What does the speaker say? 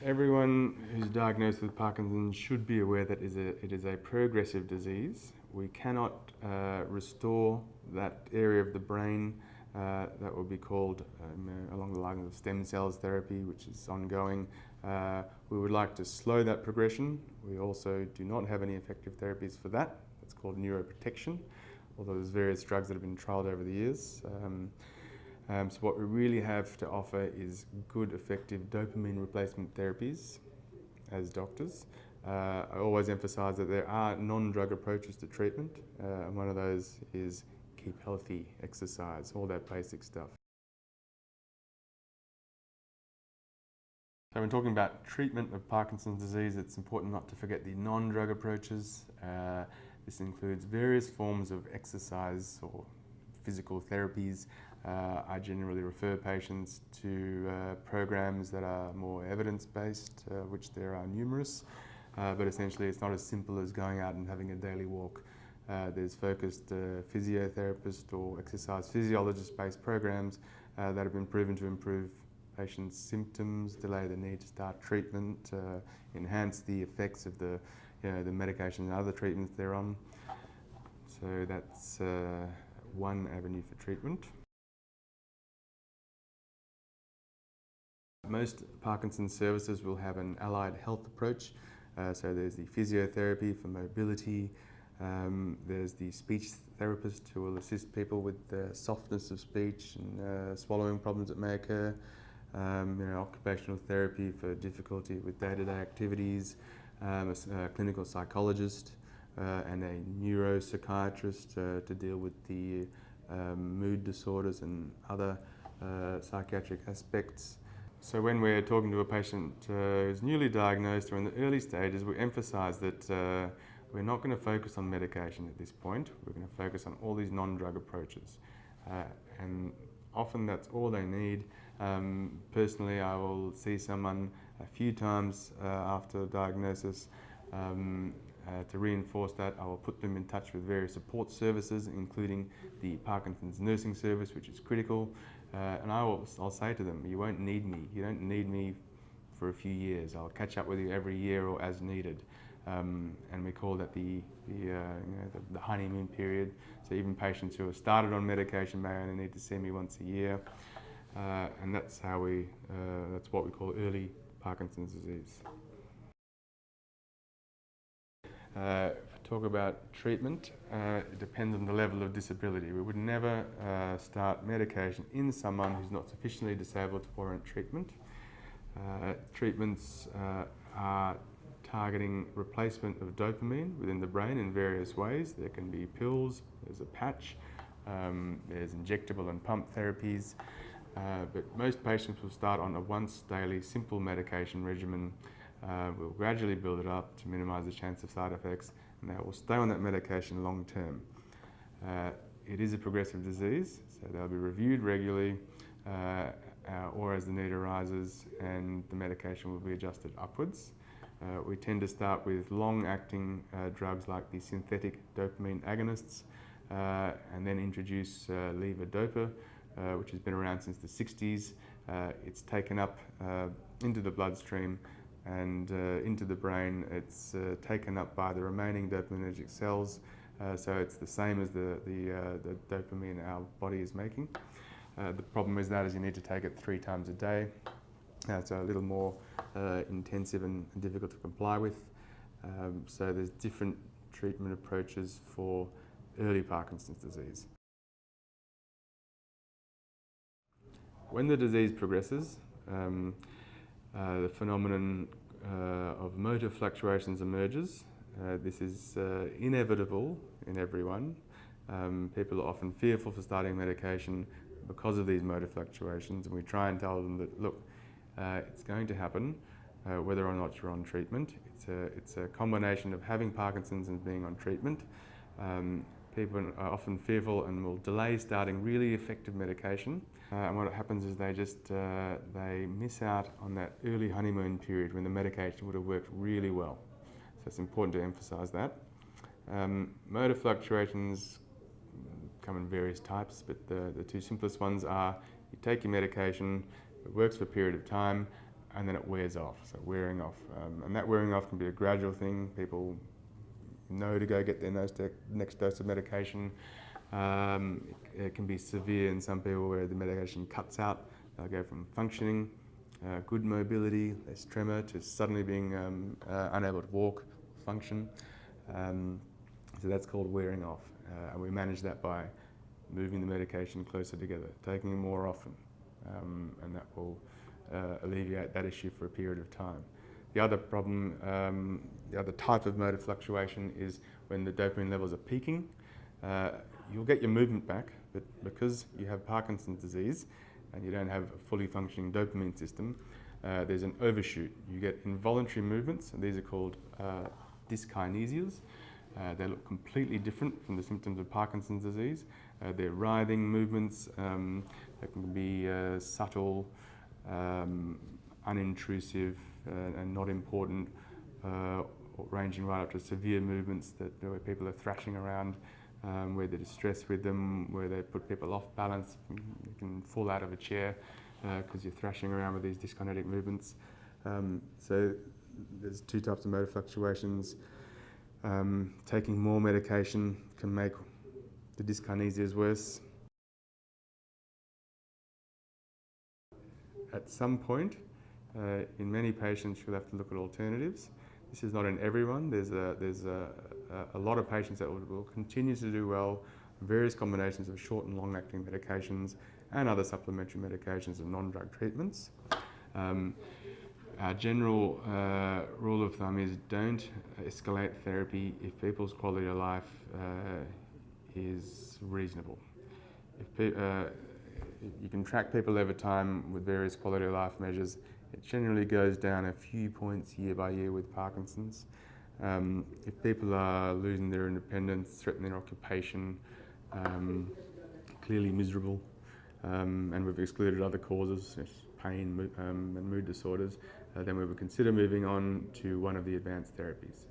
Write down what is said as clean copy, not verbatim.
Everyone who's diagnosed with Parkinson's should be aware that it is a progressive disease. We cannot restore that area of the brain that will be called, along the lines of stem cells therapy, which is ongoing. We would like to slow that progression. We also do not have any effective therapies for that. It's called neuroprotection, although there's various drugs that have been trialled over the years. So what we really have to offer is good, effective dopamine replacement therapies as doctors. I always emphasise that there are non-drug approaches to treatment, and one of those is keep healthy, exercise, all that basic stuff. So when talking about treatment of Parkinson's disease, it's important not to forget the non-drug approaches. This includes various forms of exercise or physical therapies. I generally refer patients to programs that are more evidence-based, which there are numerous, but essentially it's not as simple as going out and having a daily walk. There's focused physiotherapist or exercise physiologist-based programs that have been proven to improve patients' symptoms, delay the need to start treatment, enhance the effects of the medication and other treatments they're on. So that's one avenue for treatment. Most Parkinson's services will have an allied health approach. So there's the physiotherapy for mobility, there's the speech therapist who will assist people with the softness of speech and swallowing problems that may occur, occupational therapy for difficulty with day-to-day activities, a clinical psychologist and a neuropsychiatrist to deal with the mood disorders and other psychiatric aspects. So when we're talking to a patient who's newly diagnosed or in the early stages, we emphasise that we're not going to focus on medication at this point. We're going to focus on all these non-drug approaches. And often that's all they need. Personally, I will see someone a few times after diagnosis. To reinforce that, I will put them in touch with various support services, including the Parkinson's nursing service, which is critical. And I'll say to them, you won't need me. You don't need me for a few years. I'll catch up with you every year or as needed. And we call that the honeymoon period. So even patients who have started on medication may only need to see me once a year. And that's that's what we call early Parkinson's disease. If we talk about treatment, it depends on the level of disability. We would never start medication in someone who's not sufficiently disabled to warrant treatment. Treatments are targeting replacement of dopamine within the brain in various ways. There can be pills, there's a patch, there's injectable and pump therapies, but most patients will start on a once daily simple medication regimen. We'll gradually build it up to minimise the chance of side effects, and they will stay on that medication long term. It is a progressive disease, so they'll be reviewed regularly or as the need arises, and the medication will be adjusted upwards. We tend to start with long-acting drugs like the synthetic dopamine agonists, and then introduce levodopa, which has been around since the 60s. It's taken up into the bloodstream and into the brain. It's taken up by the remaining dopaminergic cells, so it's the same as the dopamine our body is making. The problem with that is you need to take it 3 times a day. It's a little more intensive and difficult to comply with. So there's different treatment approaches for early Parkinson's disease. When the disease progresses, the phenomenon of motor fluctuations emerges. This is inevitable in everyone. People are often fearful for starting medication because of these motor fluctuations, and we try and tell them that, look, it's going to happen whether or not you're on treatment. It's a combination of having Parkinson's and being on treatment. People are often fearful and will delay starting really effective medication. And what happens is they miss out on that early honeymoon period when the medication would have worked really well. So it's important to emphasise that. Motor fluctuations come in various types, but the 2 simplest ones are you take your medication, it works for a period of time, and then it wears off, so wearing off. And that wearing off can be a gradual thing. People know to go get their next dose of medication. It can be severe in some people where the medication cuts out. They'll go from functioning, good mobility, less tremor, to suddenly being unable to walk, function. So that's called wearing off. And we manage that by moving the medication closer together, taking it more often, and that will alleviate that issue for a period of time. The other problem, the other type of motor fluctuation is when the dopamine levels are peaking. You'll get your movement back, but because you have Parkinson's disease and you don't have a fully functioning dopamine system, there's an overshoot. You get involuntary movements, and these are called dyskinesias. They look completely different from the symptoms of Parkinson's disease. They're writhing movements. They can be subtle, unintrusive, and not important, ranging right up to severe movements where people are thrashing around, where they're distressed with them, where they put people off balance. You can fall out of a chair because you're thrashing around with these dyskinetic movements. So there's two types of motor fluctuations. Taking more medication can make the dyskinesias worse. At some point, in many patients, you'll have to look at alternatives. This is not in everyone. There's a lot of patients that will continue to do well, various combinations of short and long-acting medications and other supplementary medications and non-drug treatments. Our general rule of thumb is don't escalate therapy if people's quality of life is reasonable. You can track people over time with various quality of life measures. It generally goes down a few points year by year with Parkinson's. If people are losing their independence, threatening their occupation, clearly miserable, and we've excluded other causes, pain and mood disorders, then we would consider moving on to one of the advanced therapies.